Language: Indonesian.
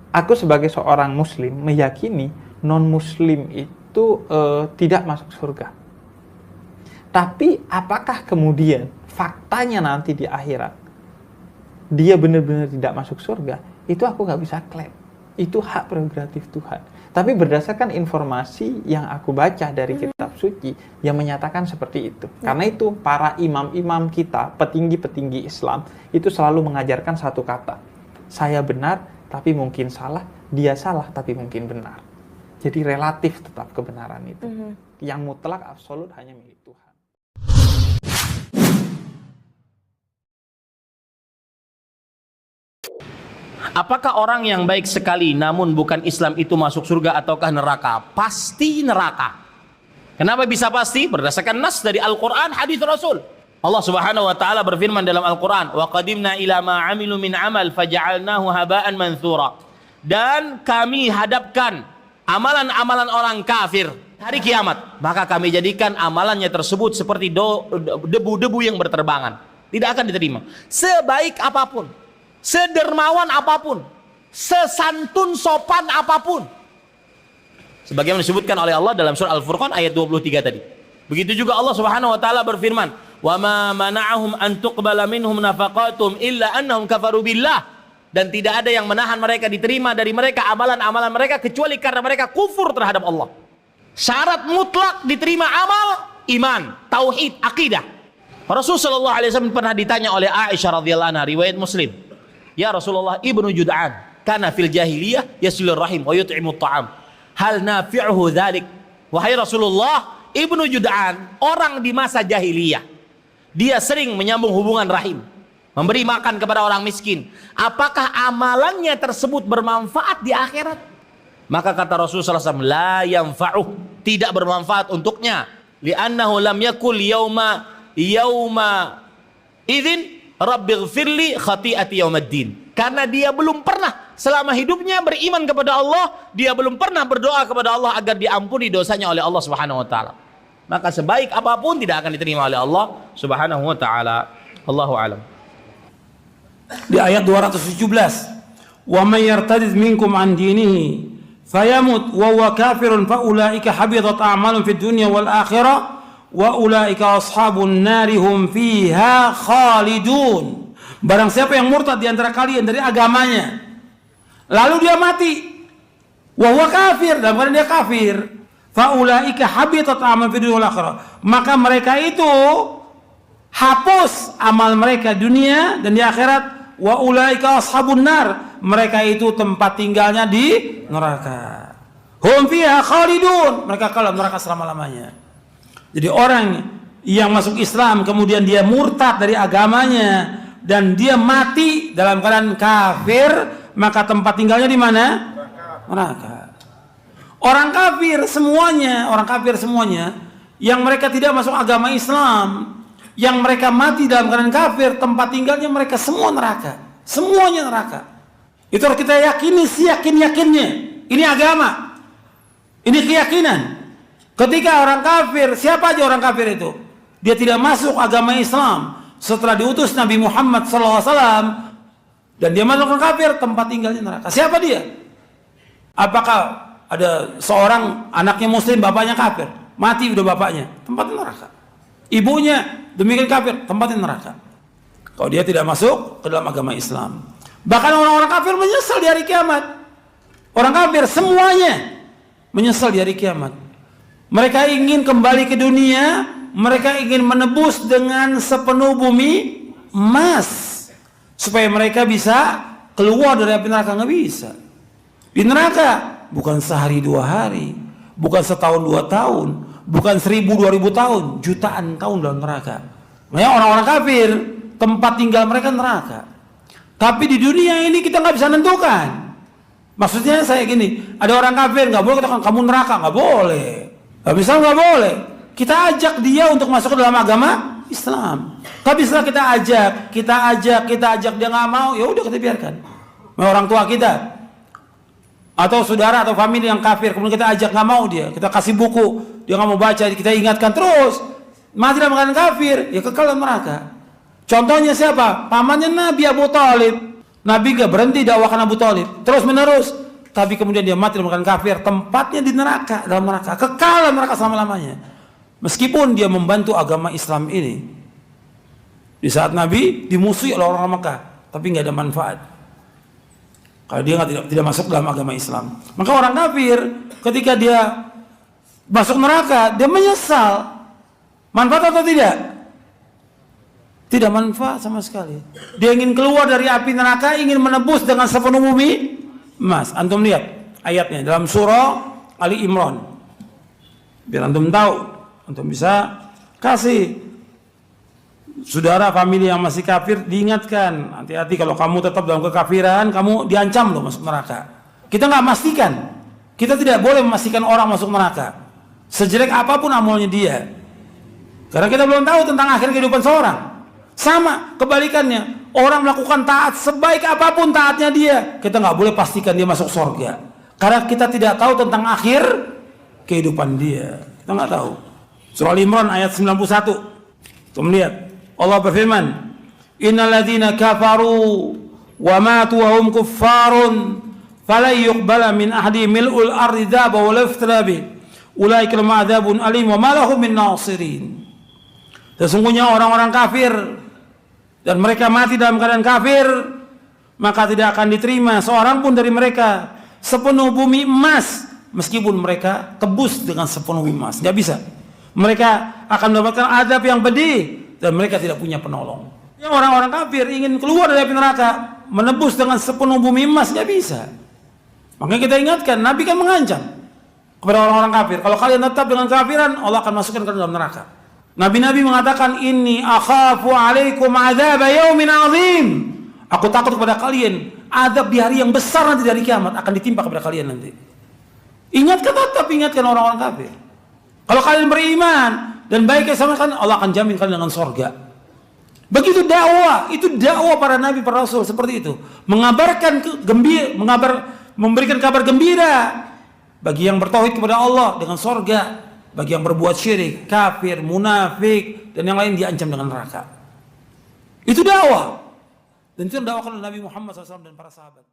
Aku sebagai seorang muslim meyakini non-muslim itu tidak masuk surga. Tapi apakah kemudian faktanya nanti di akhirat dia benar-benar tidak masuk surga? Itu aku nggak bisa klaim. Itu hak prerogatif Tuhan. Tapi berdasarkan informasi yang aku baca dari kitab suci yang menyatakan seperti itu. Karena itu para imam-imam kita, petinggi-petinggi Islam itu selalu mengajarkan satu kata. Saya benar tapi mungkin salah, dia salah tapi mungkin benar. Jadi relatif tetap kebenaran itu. Yang mutlak absolut hanya milik Tuhan. Apakah orang yang baik sekali namun bukan Islam itu masuk surga ataukah neraka? Pasti neraka. Kenapa bisa pasti? Berdasarkan nas dari Al-Quran, hadis Rasul. Allah Subhanahu wa taala berfirman dalam Al-Quran, "Wa qadimna ila ma 'amilu min 'amal faja'alnahu haba'an mantsura." Dan kami hadapkan amalan-amalan orang kafir hari kiamat, maka kami jadikan amalannya tersebut seperti debu-debu yang berterbangan. Tidak akan diterima. Sebaik apapun, sedermawan apapun, sesantun sopan apapun. Sebagaimana disebutkan oleh Allah dalam surah Al-Furqan ayat 23 tadi. Begitu juga Allah Subhanahu wa taala berfirman, "Wa ma mana'ahum an tuqbala minhum nafaqatuhum illa annahum kafaru billah." Dan tidak ada yang menahan mereka diterima dari mereka amalan-amalan mereka kecuali karena mereka kufur terhadap Allah. Syarat mutlak diterima amal, iman, tauhid, akidah. Rasulullah sallallahu alaihi wasallam pernah ditanya oleh Aisyah radhiyallahu anha, riwayat Muslim. "Ya Rasulullah, ibnu Jud'an kana fil jahiliyah yasilur rahim wa yut'imut ta'am. Hal nafi'uhu dzalik?" Wahai Rasulullah, ibnu Jud'an orang di masa jahiliyah. Dia sering menyambung hubungan rahim, memberi makan kepada orang miskin. Apakah amalannya tersebut bermanfaat di akhirat? Maka kata Rasulullah SAW, la yanfa'uh, tidak bermanfaat untuknya. Li'annahu lam yakul yawma idzin rabbighfirli khati'ati yaumaddin. Karena dia belum pernah selama hidupnya beriman kepada Allah, dia belum pernah berdoa kepada Allah agar diampuni dosanya oleh Allah Subhanahu wa taala. Maka sebaik apapun tidak akan diterima oleh Allah Subhanahu wa taala. Allahu a'lam. Di ayat 217, wa may yartadid minkum an dinihi fayamut wa huwa kafirun fa ulaika habitat a'malun fid dunya wal akhirah wa ulaika ashabun nari hum fiha khalidun. Barang siapa yang murtad di antara kalian dari agamanya lalu dia mati wa huwa kafir, dalam keadaan dia kafir, fa ulaika habitat a'malun fid dunya wal akhirah, maka mereka itu hapus amal mereka dunia dan di akhirat. Wa ulaika ashabun nar, mereka itu tempat tinggalnya di neraka. Hum fiha khalidun, mereka kekal neraka selama-lamanya. Jadi orang yang masuk Islam kemudian dia murtad dari agamanya dan dia mati dalam keadaan kafir, maka tempat tinggalnya di mana? Neraka. Orang kafir semuanya yang mereka tidak masuk agama Islam, yang mereka mati dalam keadaan kafir, tempat tinggalnya mereka semua neraka. Semuanya neraka. Itu harus kita yakini, seyakin-yakinnya. Ini agama. Ini keyakinan. Ketika orang kafir, siapa aja orang kafir itu? Dia tidak masuk agama Islam setelah diutus Nabi Muhammad SAW, dan dia masuk ke kafir, tempat tinggalnya neraka. Siapa dia? Apakah ada seorang anaknya muslim, bapaknya kafir, mati udah bapaknya, tempatnya neraka. Ibunya demikian kafir, tempatnya neraka. Kalau dia tidak masuk ke dalam agama Islam. Bahkan orang-orang kafir menyesal di hari kiamat. Orang kafir semuanya menyesal di hari kiamat. Mereka ingin kembali ke dunia, mereka ingin menebus dengan sepenuh bumi emas supaya mereka bisa keluar dari api neraka. Nggak bisa. Di neraka bukan sehari 2 hari, bukan setahun 2 tahun, bukan 1000 2000 tahun, jutaan tahun dalam neraka. Makanya orang-orang kafir tempat tinggal mereka neraka. Tapi di dunia ini kita nggak bisa menentukan. Maksudnya saya gini, ada orang kafir nggak boleh katakan kamu neraka, nggak boleh. Misal nggak boleh. Kita ajak dia untuk masuk ke dalam agama Islam. Tapi setelah kita ajak dia nggak mau, ya udah kita biarkan. Orang tua kita atau saudara atau famili yang kafir, kemudian kita ajak nggak mau dia, kita kasih buku, dia nggak mau baca, kita ingatkan terus, mati dalam keadaan kafir, ya kekal dalam neraka. Contohnya siapa? Pamannya Nabi Abu Thalib. Nabi gak berhenti dakwahkan Abu Thalib terus menerus, tapi kemudian dia mati dalam keadaan kafir, tempatnya di neraka, dalam neraka, kekal dalam neraka selama-lamanya. Meskipun dia membantu agama Islam ini di saat Nabi dimusuhi oleh orang Mekah, tapi nggak ada manfaat kalau dia tidak masuk dalam agama Islam. Maka orang kafir ketika dia masuk neraka, dia menyesal. Manfaat atau tidak? Tidak manfaat sama sekali. Dia ingin keluar dari api neraka, ingin menebus dengan sepenuh bumi emas. Antum lihat ayatnya dalam surah Ali Imran, biar antum tahu, antum bisa kasih saudara famili yang masih kafir diingatkan, hati-hati kalau kamu tetap dalam kekafiran, kamu diancam loh masuk neraka. Kita nggak memastikan, kita tidak boleh memastikan orang masuk neraka sejelek apapun amalnya dia, karena kita belum tahu tentang akhir kehidupan seorang. Sama kebalikannya, orang melakukan taat sebaik apapun taatnya dia, kita nggak boleh pastikan dia masuk surga, karena kita tidak tahu tentang akhir kehidupan dia, kita nggak tahu. Surah Al-Imran ayat 91, kita melihat Allah berfirman, innal ladzina kafaru wa matu wa hum kuffarun falan yuqbala min ahdi mil'ul ardi dzaba wa laftara bi ulaika lahum adzabun alim wa ma lahum min nasirin. Sesungguhnya orang-orang kafir dan mereka mati dalam keadaan kafir, maka tidak akan diterima seorang pun dari mereka sepenuh bumi emas, meskipun mereka tebus dengan sepenuh bumi emas, nggak bisa. Mereka akan mendapatkan azab yang pedih dan mereka tidak punya penolong. Yang orang-orang kafir ingin keluar dari api neraka, menebus dengan sepenuh bumi emas, nggak bisa. Makanya kita ingatkan, Nabi kan mengancam kepada orang-orang kafir, kalau kalian tetap dengan kafiran, Allah akan masukkan kalian dalam neraka. Nabi-nabi mengatakan, inni akhafu alaikum adzab yaumin azim. Aku takut kepada kalian azab di hari yang besar nanti dari kiamat akan ditimpa kepada kalian nanti. Ingatkan, tetap ingatkan orang-orang kafir. Kalau kalian beriman dan baik sama kalian, Allah akan jamin kalian dengan surga. Begitu dakwah, itu dakwah para nabi, para rasul seperti itu. Mengabarkan gembira, memberikan kabar gembira bagi yang bertauhid kepada Allah dengan surga, bagi yang berbuat syirik, kafir, munafik dan yang lain diancam dengan neraka. Itu dakwah. Dan itu dakwah oleh Nabi Muhammad SAW dan para sahabat.